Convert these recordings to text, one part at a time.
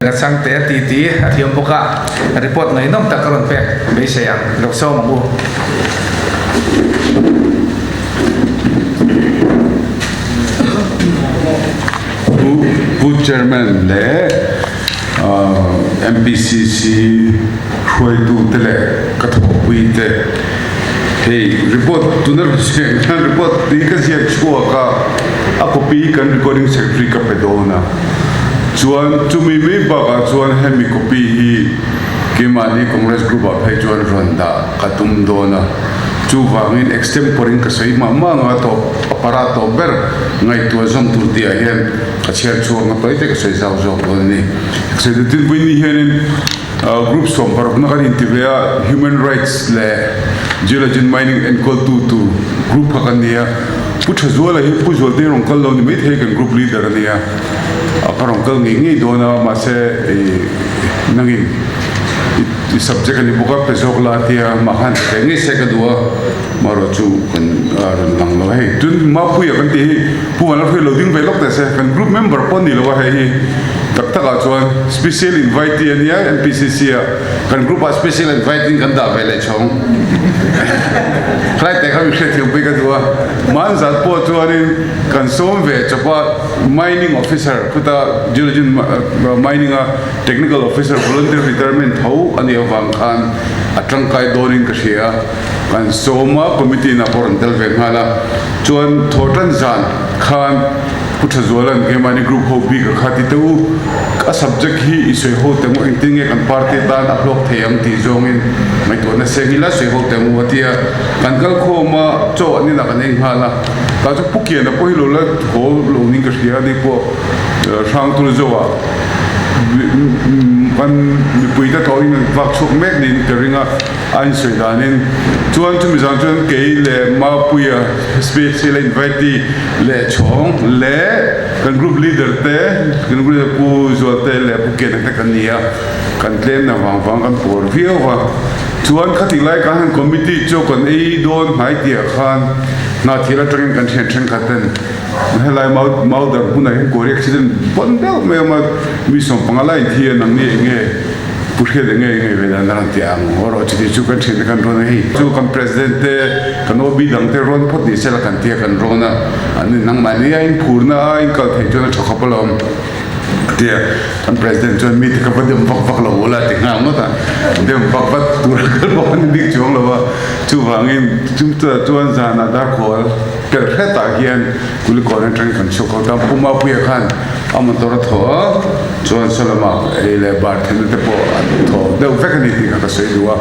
la changte ti athiam boka report ngai nom takaron pek be sayang lokso mangu Good chairman le MPCC khoi tu tele kathopui te hey report tunar report dikas yak chua ka a copy kan recording secretary ka pedona chuan chumi me ba ka chuan hemi copy hi kemani congress group of hai chuan ronda katum dona chu wangin extemporing ka sei ma nga to aparato ber ngai tu zom tu dia hian ka cher chuang nga pai te ka sei zau zo ni sei de tin bui ni hian groups from parapna kan intivea human rights le geology mining and coal to group hakania putha zola hi pu zol de rong kal lo ni me the kan group leader ania aparong kal ngi dona ma se nangin the subject ani buka pesok la tia mahan ngi se ka duwa maro chu kan lang lo he tun ma pu ya kan ti pu wala fe loading ve lok ta se kan group member pon ni lo wa he tak tak a chuan special invitee ania MPCC kan group a special inviting kan da ve le chong right te kan se ti pu ka duwa man za po chuan kan som ve chapa mining officer kuta geology mining a technical officer volunteer retirement ho ani awang khan atangkai doning ka sia kan soma committee na porantel ve ngala chuan thotan zan khan putha zolan ke mani group ho bi ka khati tu ka subject hi isoi ho temu intinge kan party ta na blok theyang ti zongin mai to na sengila soi ho temu watia kan kal kho ma cho ani na kan eng hala ta chu pukia na pohilo la ho lo ning ka sia ni po sang tu zowa kan mi puita to in vak chuk mek din keringa an soi danin chuan chu mi jang chuan ke le ma puya special invitee le chong le kan group leader te kan group pu zo te le pu ke na kan nia kan claim na wang kan por view wa chuan khati lai ka han committee cho kan ei don mai tia khan na thira tring kan chen khaten helai MAUDARH HMUNA hin QUARRY accident bondel me ma mi som pangala thia nang ni nge purhe de nge vedan ran tiang oro chi chu kan chen kan ron hi chu kan president te kan obi dang te ron phot ni sela kan tia kan rona an nang mani in phurna in kal thei chona thokapalom dia kan president chuan mi te ka badem vak lo la te nga ngota dem vak tur kal bo ni dik chong lo wa chu wangin chum ta chuan zana da khol per kheta hian kuli koran tang kan chok ta puma pu ya khan amon tor tho chuan salama ele bar then te po tho de vekani ti ka sei duwa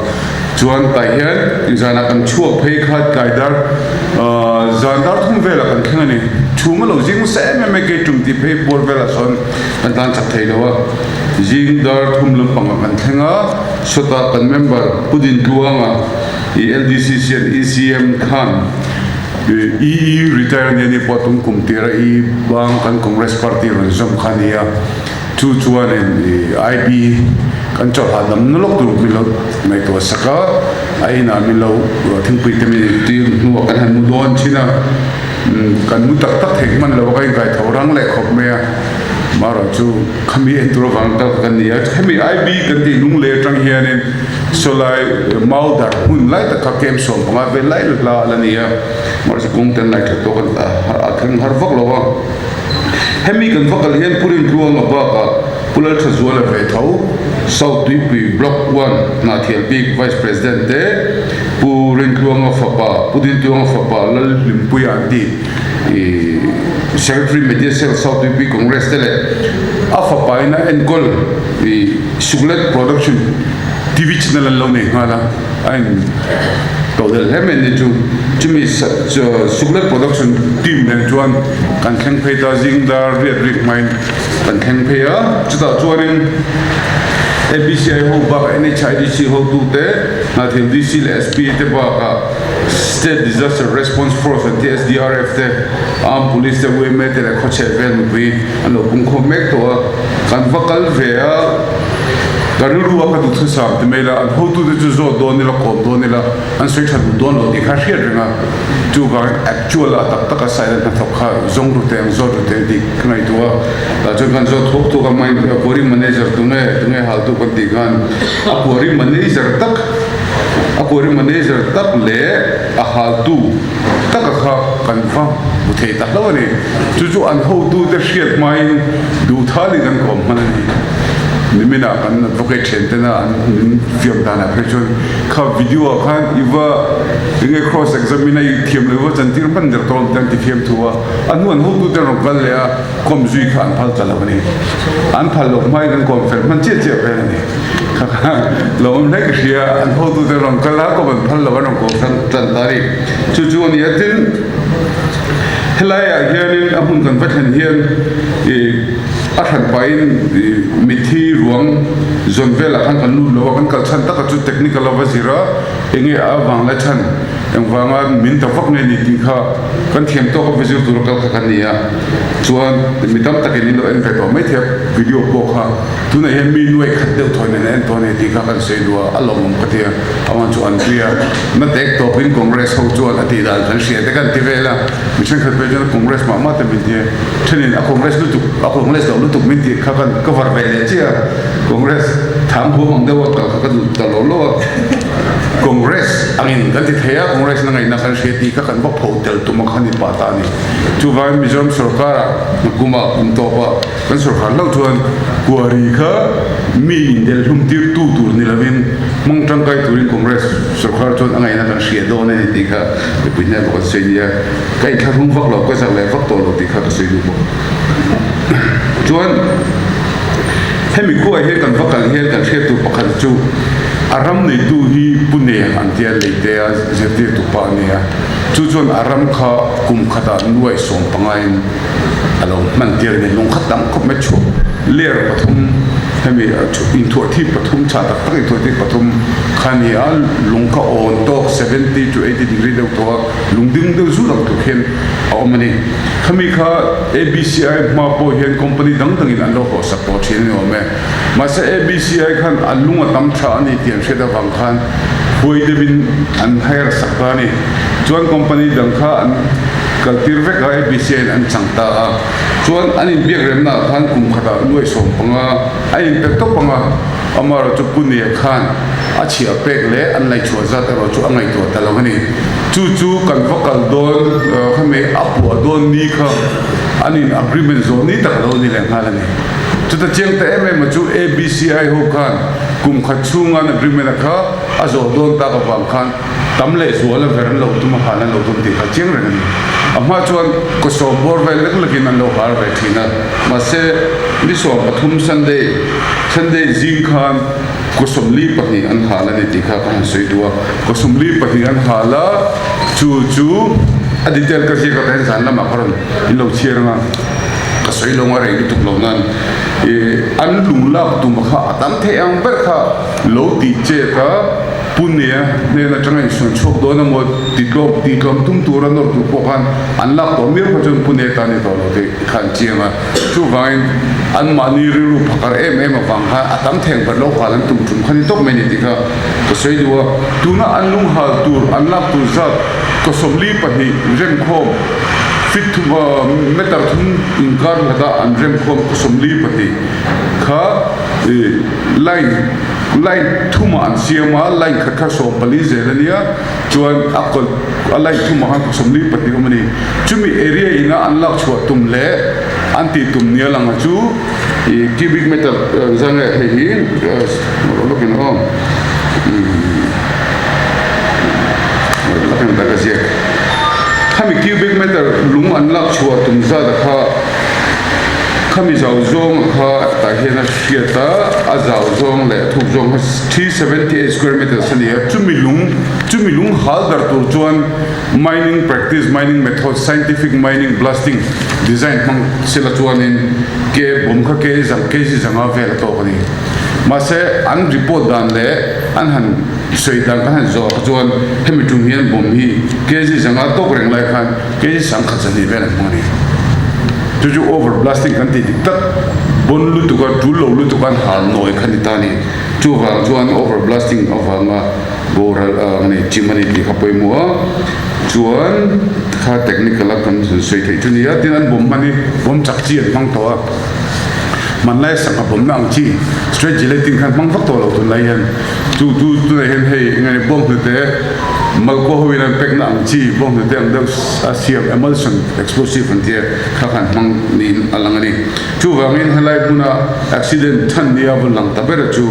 chuan ta hian zana kan chuak phei khat kaidar zandar thum vela kan khangani chuma lo jing se me ke tum ti phei por vela son kan tan chak thei lo jing dar thum lam pang kan thenga sota kan member pudin duanga LDCC and ECM khan retire ni potum kumtira bang kan congress party ron khania chu chuan IB kan cho adam nolok tu milo mai to saka aina milo thingpui temi ti nu kan han mu don china kan mu tak tak thek man lo kai kai thorang le khop me maro chu khami entro wang ta kan nia khami IB kan ti nung le tang hianin solai MAUDARH hun lai ta ka kem som nga ve lai la la nia mar se kung ten lai to kan a thang har vak lo wa hemi kan vakal hian purin ruang ba ka pulal tha zuala ve thau south dp block 1 na thial big vice president te purin ruang fa pa pudin ruang fa pa lal limpuya di secretary media cell south dp congress tele afa paina and gol sugar production TV channel lo ne ngala ain todel hemen ni chu chimi sugar production team den chuan kan theng phei ta jing da red mine kan theng phei a chuta chuanin MPCC ho ba NHIDC ho tu te na thil DC SP te ba ka state disaster response force and SDRF te am police te we me te khoche vel bi ano kum kho mek to kan vakal ve a Dari ruwa ka du sam te mela an ho tu de zo do ni la ko do ni la an soi than do lo di kha hria renga tu ga actual tak tak a silent na thok kha zong ru te ang zo ru te di knai tua la jo kan zo thok tu ka mai quarry manager tu nge hal tu kan di gan a quarry manager tak le a hal tu tak kha kan fa bu the tak lo ni chu an ho tu de hriat mai du thali kan ko manani nimena kan advocate chentena an film dana prechon kha video khan iwa inge cross examine i thiam lewa chantir ban der ton tan ti thiam thuwa anu an ho tu der gal le a kom zui khan phal chalawani an phal lok mai kan conference man che pe ni kha lo om lai khia an ho tu der ron kala ko ban phal lawan ko tan tari chu chu ni atin helaya hianin ahun kan vathan hian a than pain mithi ruang zonvela khan kan nu lo kan kal chan ta chu technical awazira enge a wangla chan engwanga min ta fak ne ni ti kha kan thiam to ko vizur tur kal kha kan nia chuan mitam takin lo en ve to mai the video po kha tu na hem mi nuai khat deu thoi ne en to ne ti kha kan sei duwa alom ka tia awan chu an clear na tek to bin congress ho chu an ati dal kan sia te kan ti vela mission khat pe jan congress ma te bin ti thenin a congress lu tu a congress lo lu tu min ti kha kan cover ve le chia congress tham hu mong deu ka kha kan ta lo congress angin kan ti thea congress na ngai na kan sia ti kha kan ba photel tu ma khani pa ta ni chu vai mizoram sarkara kuma to pa kan sarkar lo chuan QUARRY kha mi indel hum tir tu tur ni lavin mong tang kai turin congress sarkar chuan angai na kan sia do ne ti kha pinna ko sei dia kai kha hum vak lo ko sa le vak to lo ti kha ka sei du bo chuan hemi ko he kan vakal he kan the tu pakhan chu aram nei tu hi pune an tia le te a zeti tu pa ne chu chuan aram kha kum khata nuai som pangain alo man tir ne long khatam ko me chu ler pathum hemi in thu thi pathum cha tak tak thu thi pathum khani al lung ka on to 70 to 80 degree deuh to lungding deuh zu lam tu khen awmani khami kha ABCI ma po hian company dang in an lo ho support hin no me ma sa ABCI khan alunga tam tha ani tiam sheda wang khan hoi devin an hire sakani chuan company dang kha an kaltir ve ka ABCI an changta a chuan an in biak rem na khan kum khata nuai som panga a in pek to panga amar chu puni khan a chia pek le an lai chua za ta ro chu angai to ta lo ni chu kan vakal don khame apu don ni kha an in agreement zone ni ta lo ni le ngala ni chu ta cheng ta em chu ABCI ho khan kum kha chunga na agreement kha azo don ta ka wang khan tamle zuala veran lo tu ma khala lo tu ti kha cheng re ni amma chuan ko so bor vel lek lekin an lo har ve thina ma se ni so pathum sunday zing khan ko somli pahni an hala ni ti kha kan sei duwa ko somli pahni an hala chu aditel ka si ka ten san la ma karon in lo chieranga ka sei lo ngare ki tuk lo nan an lung la tu ma kha atam the ang ber kha lo ti che ka punya ne na changai sun chok do na mo titlom tum tura nor tu pokan an lak to mir ko chun punya ta ni to lo te khan chiama chu vain an mani ru phakar em awang kha atam theng ber lo khalan tum khani tok meni ti kha ko sei duwa tuna an lung hal tur an lak tu zat ko somli pahi rem khom fit tu metar thum inkar lada an rem khom ko somli pahi kha line thuma an siama line kha so pali zelania chuan akol line thuma han ko somli pati ko mani chumi area ina an lak chhuat tum le anti tum nia langa chu cubic meter zanga he looking home lakan daga je khami cubic meter lung an lak chhuat tum za da kha khami zau zong kha ta hena shiata a zau zong le thuk zong 378 square meters ani chumi lung hal dar tur chuan mining practice mining method scientific mining blasting design mang sila chuan in ke bom kha ke si zanga vel to ani ma se an report dan le an han soi dan kan zo chuan hemi tung hian bom hi ke si zanga to reng lai khan ke si sang kha chani vel mani chu overblasting kan ti tak bon lu tu ka tu lo lu tu kan hal noi khani ta ni chu wang chuan overblasting awanga boral ani chimani ti khapoi mo chuan kha technical kan sei thei chu ni ya tin an bom mani bom chak chi an mang to man lai sa bom na ang chi straight gelatin kan mang vak to lo tu lai han tu nei hen hei ngani bom tu te mal ko hovin an pek na ang chi bom tu te ang da asiam emulsion explosive an tie kha kan mang ni alangani chu wangin halai puna accident than dia bul lang ta ber chu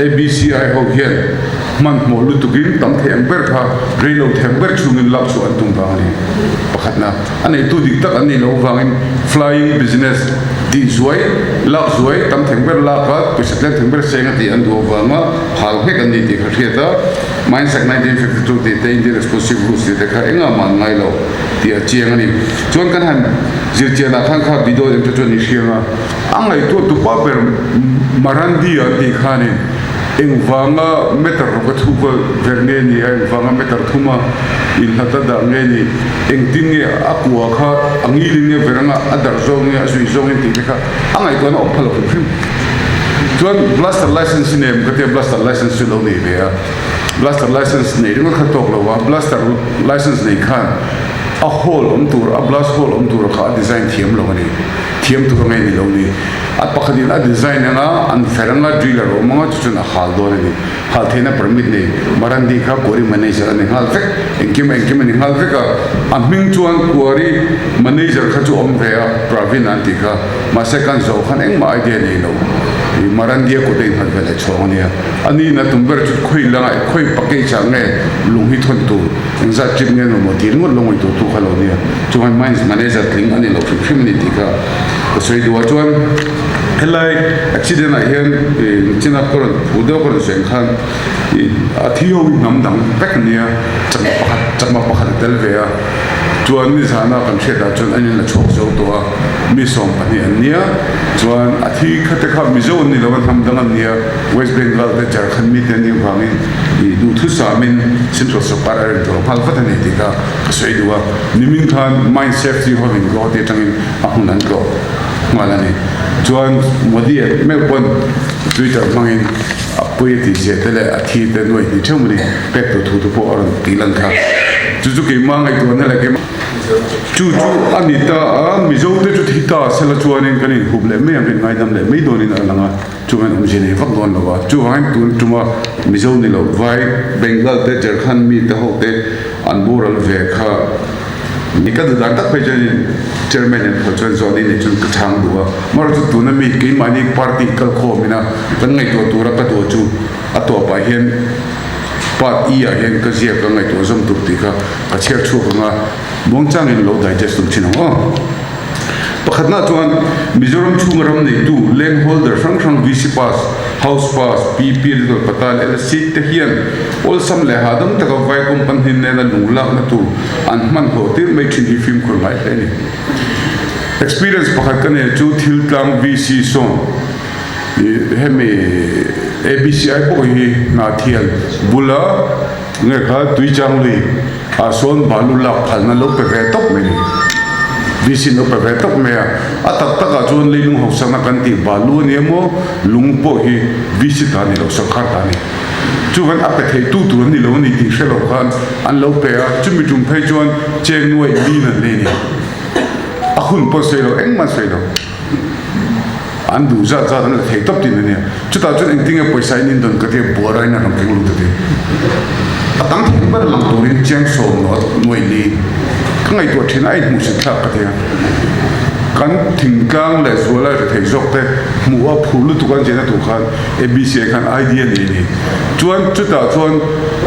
abci ho hian man mo lu tu gin tam the ber kha reilo the ber chungin lak chu an tung ba ni pakhatna anei tu dik tak ani lo wangin flying business di zuai lak zuai tam theng ber la kha pisatlen theng ber senga ti an do wanga hal he kan ni ti khriata mine sak 1952 ti te Indian explosive rules ti kha enga man ngai lo ti a chiang ani chuan kan han zir chena khan kha video em chu ni hrianga angai tu pa ber marandi a ti khani eng wanga meter ro thu ko verne ni eng wanga meter thuma in hata da nge ni eng tin nge akwa kha angil nge veranga adar zo nge asui zo nge ti kha angai ko na ophalo phim chuan blaster license ne mkate blaster license lo ni be ya blaster license ne ringa kha tok lo wa blaster license ne khan a hole tur a blast hole tur kha design thiam lo ni thiam tu ngai ni lo ni at pakhatin a design nga an feranga driller o manga chuna hal do ni hal thena permit nei marandi kha kori manager ani hal fek enkim ni hal fek a ming chuan quarry manager kha chu om ve a pravin anti kha ma second zo khan eng ma idea nei lo i marandi ko dei phan vele chong ni ani na tumber chu khoi langa khoi pakai change lunghi thon tu engza chip nge no motir ngo longoi tu khalo ni chuan mines manager thing ani lo community ka so do chuan helai accident a hian china koron udo koron sen khan a thio nam dang pek nia chama pakhat tel ve a chuan ni sana kan theda chuan ani la chok zo to a mi som pani ania chuan a thi khate kha mi zo ni lo tham dang ania west bengal te jharkhand mi te ni wangin I du thu samin central supplier to hal fatani ti ka so do a nimin khan mine safety hoving go te tangin ahunan ko malani chuan modi me pon twitter mangin apoi ti je tele athi te noi ni chumri pek to thu po aron tilan kha chu ke mangai to na la ke chu anita a mizo te chu thita sela chuanin kanin huble me am ngai dam le me donin alanga chuan umjene vak don lawa chu hain tu tuma mizo ni lo vai bengal te jharkhand mi te hote anboral ve kha nikad da tak pe jani chairman and control zone ni chu chang duwa mar tu na mi ke mani party kal kho mina kan ngai to tura ka to chu ato pa hian pat I a hian ka zia ka ngai to zam tu ti ka ka cher chu nga mong chang in lo digest tu chino pakhatna chuan mizoram chungaram nei tu land holder sang vc pass house pass pp ri patal lc te hian ol sam le hadam taka vai company ne na lungla na tu an man ho tir mai thin hi film khol mai ni experience pakhat ka ne chu thil tlang vc son hemi abci po hi na thial bula nge kha tui chang li a son balu la phalna lo pe ve top me visi no pe ve top me a tak taka chon leilung ho sana kan ti balu ne mo lungpo hi visi ta ni lo sakhar ta ni chu van a pe thei tu ni lo ni ti shelo khan an lo pe a chumi tum phei chon cheng noi li na le ni a hun po se lo eng ma se lo an du za na thei top ti ne chu ta chon eng tinga paisa nin don ka te borai na ram ke lu te a tang thing bar lang to rin cheng so no noi li kangai to thina ai mu se thla ka te kan thingkang le zola thei jok te mu a phulu tu kan jena tu khan abc khan idea ni chuan chu ta chuan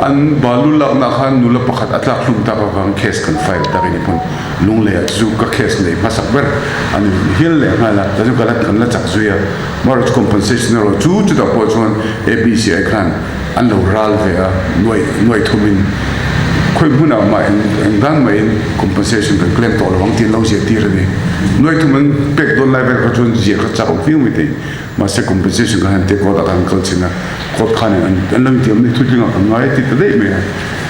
an balu la na khan nula pakhat atla hlum ta ka wang case kan file ta ni pun lung le zu ka case nei masak ber an hil le hala ta ju kala kan la chak zuya mar compensation ro chu ta po chuan abc khan an lo ral ve a noi thumin khoi huna ma en dan mai compensation kan claim to lo wang tin lo je tir ni noi thumin pek don level ka chun je ka chak film mi te ma se compensation kan te ko da kan kal china ko khan an lang ti am ni thu jinga kan ngai ti te dei me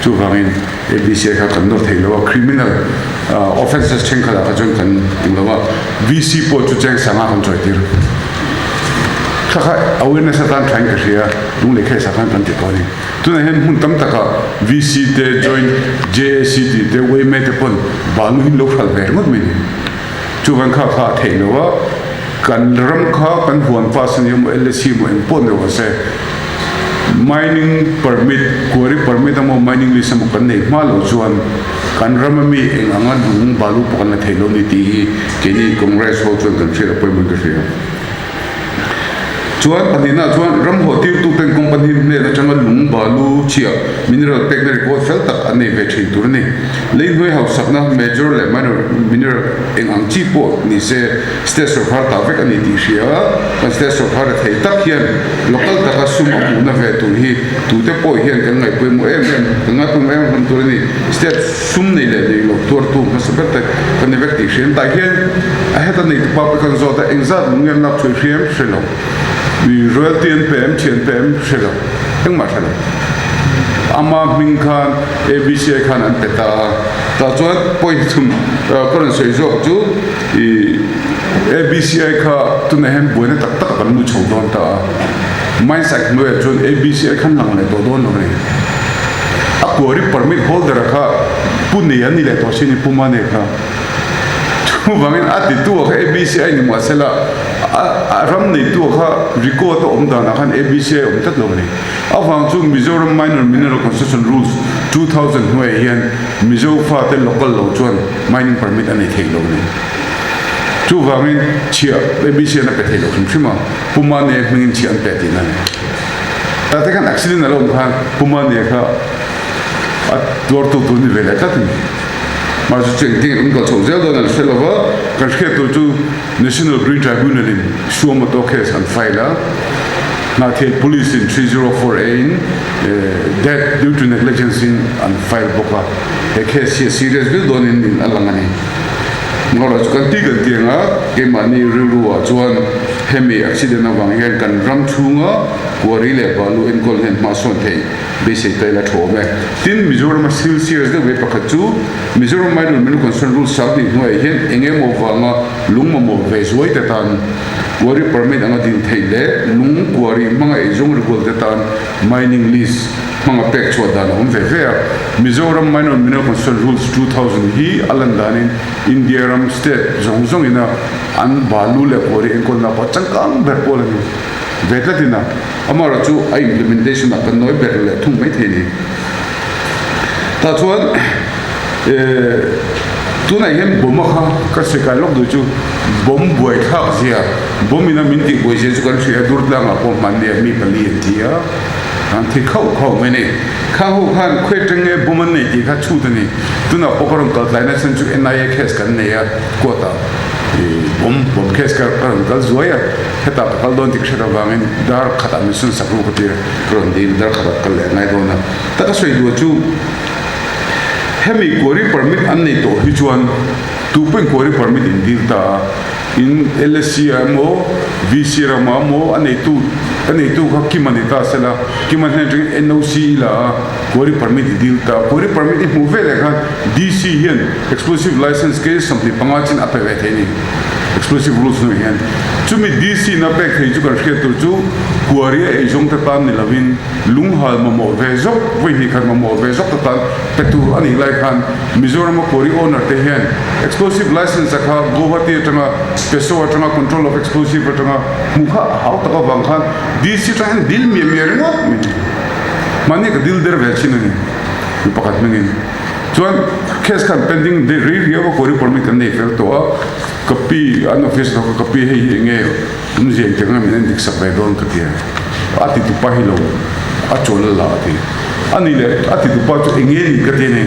chu wangin ABCI kha kan no theilo criminal offenses chen khala ka jon kan inglawa VC po chu cheng sanga kan choi tir kha awareness atan trying ka ria lung le khe sa kan kan ti ko ni tu na hen hun tam taka VC te join JACT te we me te pon balu hin lo khal ver ngot me ni chu wang kha theilo kan ram kha kan huan pasan yum LC mo en pon ro se mining permit quarry permit amo mining list amo kan nei ma lo chuan kan ram mi eng anga lung balu pon na theilo ni ti keni congress ho chuan kan thira appointment ka thira chuan panina chuan ram ho tir tu pen company ne la changa lung balu chia mineral pack na report fel tak ane ve thin tur ni lein hoi house sakna major le minor mineral eng ang chi po ni se state of heart ta vek ani ti ria kan state of heart thei tak hian local taka sum na ve tu hi tu te po hian kan ngai poi mo em nga tu em han tur ni state sum nei le ni lo tur tu ma se bet kan ne vek ti ria ta hian a heta nei pa kan zo ta engzat lungen na chui ria shelo royalty PM chen PM shelo eng ma shelo ama min khan ABCI khan an peta ta chuan point thum koran sei zo chu I ABCI kha tu na hem boina tak tak kan nu chho don ta mai sak no e chun ABCI khan lang le do don no ne a quarry permit holder kha puni ani le to sini pumane kha chu wangin ati tu ABCI ni ma sela ram nei tu kha record to omda na khan ABCI om tat lo ni awang chu Mizoram minor mineral concession rules 2000 hoi hian Mizo fa te local lo chuan mining permit ani thei lo ni chu wangin chia ABCI na pe thei lo khima pumane mingin chi an pe ti na ta te kan accident na lo khan pumane kha dor tu ni vela ta ni mà chuyện thì cũng có chỗ rất là sẽ là vợ cái khi tôi chú National Green Tribunal in xua một tổ case and file na thì police in 3048 death due to negligence in and file boka cái case here serious bill don in alangani ngor là cái tiền á cái mà ni rưu à chuan hemi accident na wang hian kan ram chunga quarry le balu in kol hen ma son thei basic tai la thome tin Mizoram still serious the way pakhachu Mizoram minor mineral concession rules sabni hnuai hian enge mo wanga lungma mo ve zoi ta tan quarry permit anga din theile lung quarry manga ejong regol ta tan mining lease manga pek chwa dan om ve ve Mizoram minor mineral concession rules 2000 hi alan danin India ram state zong ina an balu le quarry en kol na pa changkang ber pol ni vetlatina amara chu a implementation na kan noi ber le thung mai theni ta chuan tu na hem boma kha ka se ka lok du chu bom buai kha zia bomina minti boi je chu kan thia dur la nga ko man ne mi pali tia an thi khau me ne kha ho khan khwe tenge boman ne ti kha chu de ni tu na pokoron kal lai na san chu NIA case kan ne ya ko ta bom case ka kal zoya heta kal don tik shara wangin dar khata mission sakru ko tir kron din dar khata kal le ngai dona ta ka soi du chu hemi quarry permit an nei to hi chuan tu pen quarry permit in dil ta in LSC mo VC rama mo anei tu kha kimanita sela kiman he NOC la quarry permit dil ta quarry permit mu ve le kha DC hian explosive license case something pangachin apeve theni explosive rules no hian chumi DC na pek thei chu kan khre tu chu quarry e jong ta tan ni lavin lunghal mo ve zok voi hi khan mo ve zok ta tan petu ani lai khan Mizoram quarry owner te hian explosive license kha Guwahati tanga Pessoa tanga control of explosive tanga mukha how ta ka wang khan DC tan dil me ngo mani ka dil der ve chin ni pakat mengin chuan case khan pending de ri quarry permit kan nei fel to kapi an office no kapi he nge nje tenga min dik sa be don ka tia ati tu pa hilo a chol la ati ani le ati tu pa chu nge ni ka te ne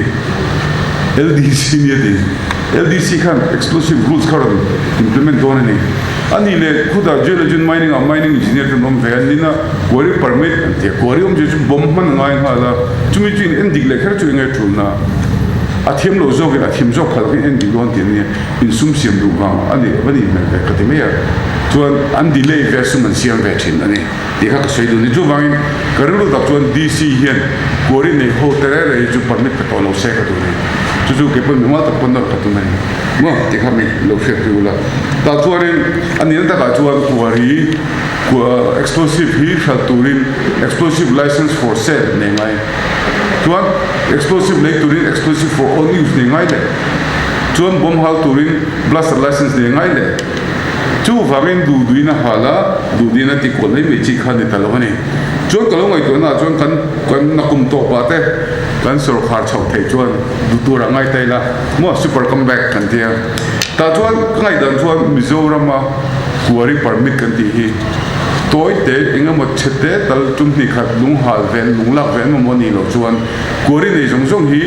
LDC ni de LDC khan explosive rules karon implement don ne ani le khuda geologian mining a mining engineer tu nom ve ani na quarry permit ante quarry om je bom man ngai hala chumi chin endik le kher chu nge thu na athiam lo zo ge athiam zo khal ge en di don tin ni in sum siam du ba ani bani me ka te me chuan an delay ve suman siam ve thin ani ti kha ka sei du ni chu wangin karulu tak chuan DC hian QUARRY nei ho tere rei chu permit ka to lo se ka du ni chu ke pon ma ta pon ka tu mani mo ti kha mi lo fe tu la ta chuan an nin ta ka chuan QUARRY explosive hi shall turin explosive license for sale nei ngai chuan explosive nei turin explosive for own use nei ngai le chuan bomb hal turin blaster license nei ngai le chu wangin du duina hala du dina ti ko nei me chi khan ni talawani chuan kalong ai to na chuan kan na kum to pa te kan sor khar chau thei chuan du tur angai tai la mo super comeback kan tia ta chuan ngai dan chuan Mizoram ma QUARRY permit kan ti hi toy te enga mo chete tal tum ni khat lung hal ven lung lak ven mo ni lo chuan QUARRY nei jong hi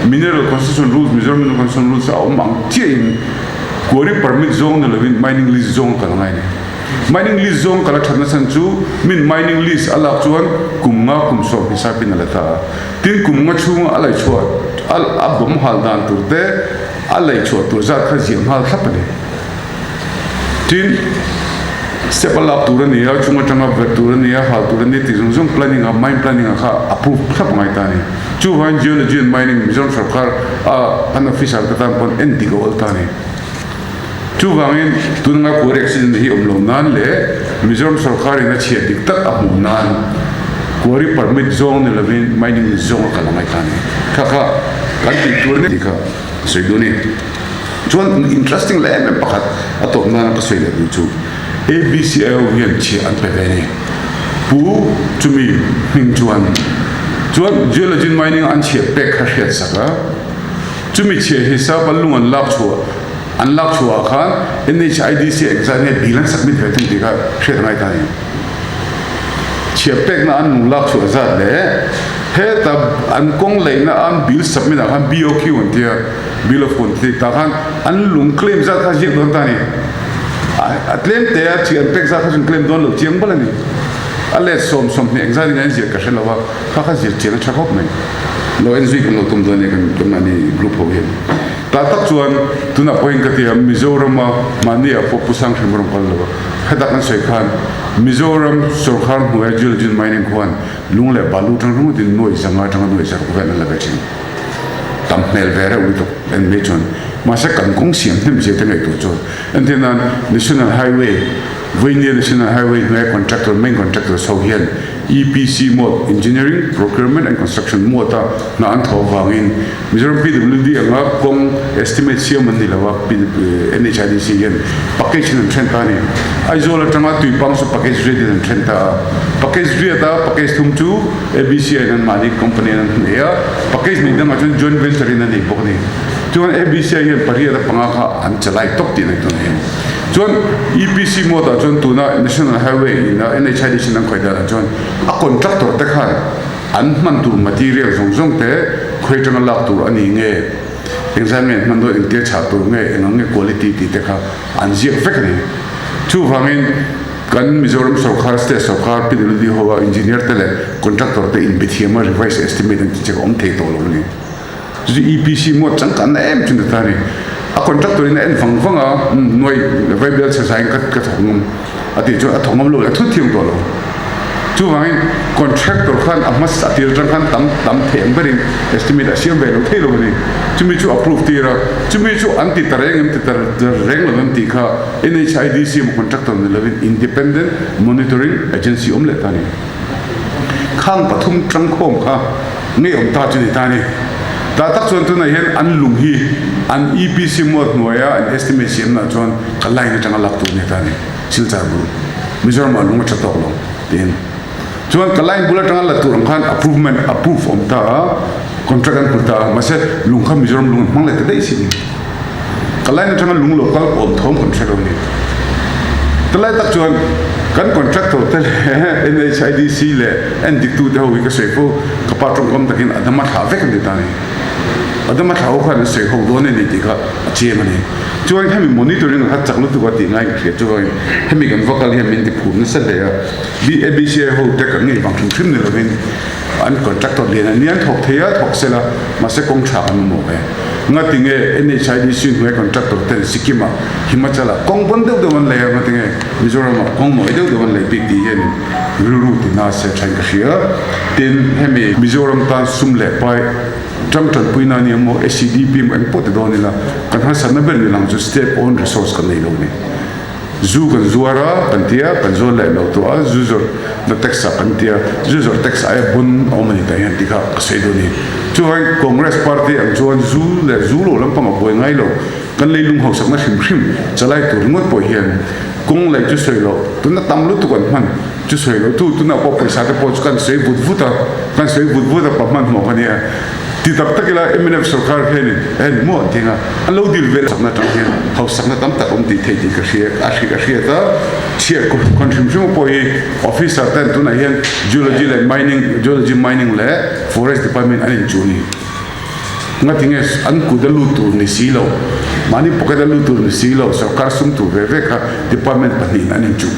mineral concession rules Mizoram concession rules a mang chin QUARRY permit zone na lovin mining lease zone ka ngai ne mining lease zone kala thana san chu min mining lease ala chuan kumnga kumso hisapin ala ta tin kumnga chunga alai chuat al abom hal dan turte alai chuat tur za kha jiam hal thapani tin sepala turani ya chunga changa turani ya hal turani ti zong planning a mine planning a kha approve thap ngai ta ni chu wan geology and mining Mizoram sarkar an official ka tan pon indigo ta ni chu wangin tunga QUARRY accident hi omlo nan le Mizoram sarkar ina chhe dik tak a mu nan QUARRY permit zone le lovin mining zone ka ngai ta ni kha kan ti turni ka sei du ni chuan interesting le me pakhat atok na ka sei le du chu ABCL hian chi an pe ve ni pu chumi hing chuan geology mining an che pe kha hriat saka chumi che hisab alung an lak chua an lak chua khan NHIDC exam ne bilan submit ve tu dikha hriat ngai ta ni che pe na an lung lak chua za le he ta an kong le na an bill submit a khan BOQ an tia bill of quantity ta khan an lung claim za kha jik don ta ni claim te a chi an pek za kha claim don lo chiang bala ni ale som ni exam ngai ji ka shela wa kha ji chiang chakop mai lo en zui kan lo tum don ne kan ni group ho he ta tak chuan tuna point ka ti Mizoram ma ni a popusang thimrom kal lo hada kan sei khan Mizoram sarkar hu geology mining khan lung le balu tang ru din noi sanga tang noi sa ko ven la bachin tam mel vera u to en me chon ma sa kan kong siam them je te ngai to cho en tin an national highway Vainia national highway contractor main contractor so hian EPC mode engineering procurement and construction mode na an tho wangin Mizoram PWD anga kong estimate siam man dilawa NHIDC hian package and trend ta ni aizola tanga tui pang so package ready and trend ta package ready ta package thum chu ABC and mali company and ya package ni dang achun joint venture in ani bokni chuan ABC hian pariya da panga kha an chalai tok ti nai to ni chuan EPC mode chuan tuna national highway na NHIDC nang khoida chuan a contractor te khan an man tu material zong te khoi tang lak tur ani nge examine man do in te cha tur nge nge quality ti te kha an ji vek ni chu wangin kan Mizoram sarkar state sarkar PWD ho engineer te le contractor te in bithiama revise estimate and check om the to lo ni EPC mode chang kan em chin ta ni a contractor in en fang a noi viable sa sai ka thongum ati chu a thongum lo thu thiam to lo chu wangin contractor khan amas atir tang khan tam them berin estimate a siam ve lo thelo ni chumi chu approve tira chumi chu anti tareng reng lo ti kha NHIDC contractor ne lovin independent monitoring agency om le tani khang pathum tang khom kha nge om ta chu ni tani ta tak chuan tu na hian an lung hi an EPC mod noya an estimate siam na chuan kalai na tanga lak tu ne ta ni silchar bu Mizoram lung cha tok lo tin chuan kalai bula tanga la tur khan approve om ta contract an pulta mase lung kha Mizoram lung mang le ta dei si kalai na tanga lung local om thom contract ni talai tak chuan kan contractor tel NHIDC le en dik tu de ho wi ka sei fo ka patron kom takin adama tha vek ni ta ni adama tha ho khan sei ho do ne ni ti ka che mani chuan hemi monitoring ha chaklu tu wa ti ngai khre chuan hemi kan vocal he min ti phu na sa le ya ABC ho te kan ngai bang thim ni lovin an contractor le na nian thok theya thok sela ma se kong tha an mo be nga tinge NHID sin hue contractor ten sikima himachala kongbon de man le nga tinge Mizoram kong moi de man le big di hen ruru tina se changa shia tin hemi Mizoram tan sumle pai Jamtan puina ni mo SCDP mo import donila kan hasan na ben lang ju step on resource kan nei lo ni zu kan zuara kan tia kan zo le lo to a zuzor na taxa kan tia zuzor tax ai bun omani ta yan tika se do ni chu hai congress party ang chuan zu le zu lo lam pang boi ngai lo kan le lung ho sak na hrim hrim chalai tur ngot po hian kung le chu soi lo tu na tam lu tu kan man chu soi lo tu na po paisa te po kan sei but vuta pa man mo kan ya ti tak tak ila MNF sarkar hen mo tinga alo dil vel sakna tam hen haus sakna tam tak ti thei ti ka ria ta chia contribution po hi officer tan tu na hen geology mining le forest department anin chuni nga tinges an ku da lu tu ni silo mani poka da lu tu ni silo sarkar sum tu ve ka department pani anin chu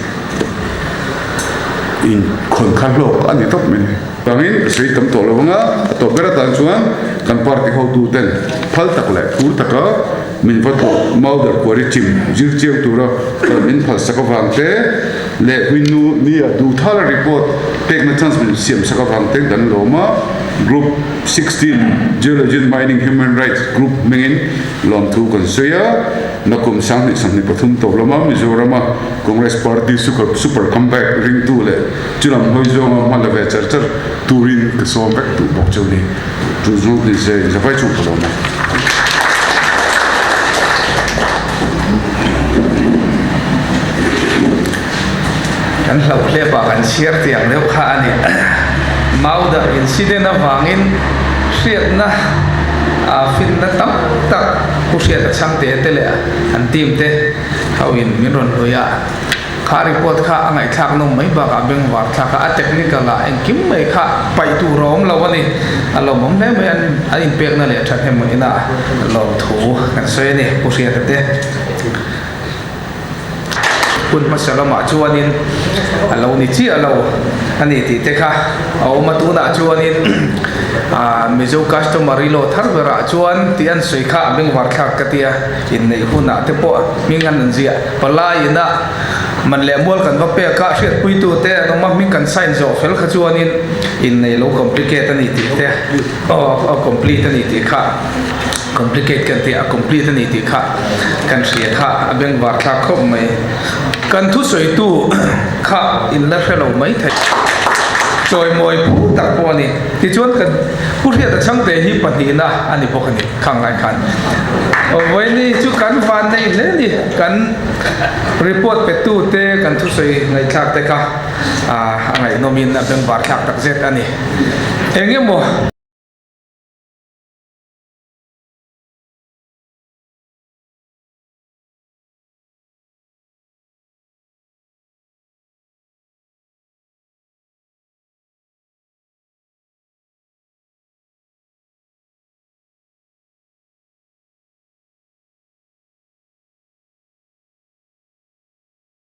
in kon khallo ani top men tangin sei tam to lo nga to bera tan chuan kan party ho tu ten phal tak le tur taka min voto MAUDARH QUARRY CHIM jir chiang tura min phal sakawang te le winu ni a du thala report tek na chance min siam sakawang te dan loma group 16 geology mining human rights group mengin lom thu kan soya nakum sang ni pathum to lama Mizorama congress party super comeback ring tu le chulam hoizo ma la ve char turin ke som back tu bok choni tu zo ni se vai chu lama kan hlau hle ba kan share tiang leu kha ani MAUDARH incident awangin hriat na fin na tam tak ku hriat CHHANGTE te le an team te hawin min ron loya kha report kha angai thak nom mai ba ka beng war thak a technical la en kim mai kha pai tu rom lo ani alo mom ne me an impact na le that hem ina lo thu kan se ni ku hriat te kun masalama chuanin alo ni chi alo ani ti te kha au matuna chuanin mizo customary lo tharwara chuan ti an soi kha beng war thak katia in nei huna te po mingan zia pala ina man le mol kan ba pe ka hriat pui tu te no ma min kan sign zo fel kha chuanin in nei lo complicate ani ti te o complete ani ti kha complicate kan ti a complete ani ti kha kan hriat kha beng war thak khop mai kan thu soi tu kha in la fellow mai thai choi moi pu tak po ni ti chuan kan pu hriat a CHHANGTE hi pahni na ani pokhani khang lai khan o voi ni chu kan van nei le ni kan report pe tu te kan thu soi ngai thak te kha angai nomin na ben war thak tak zet ani engemo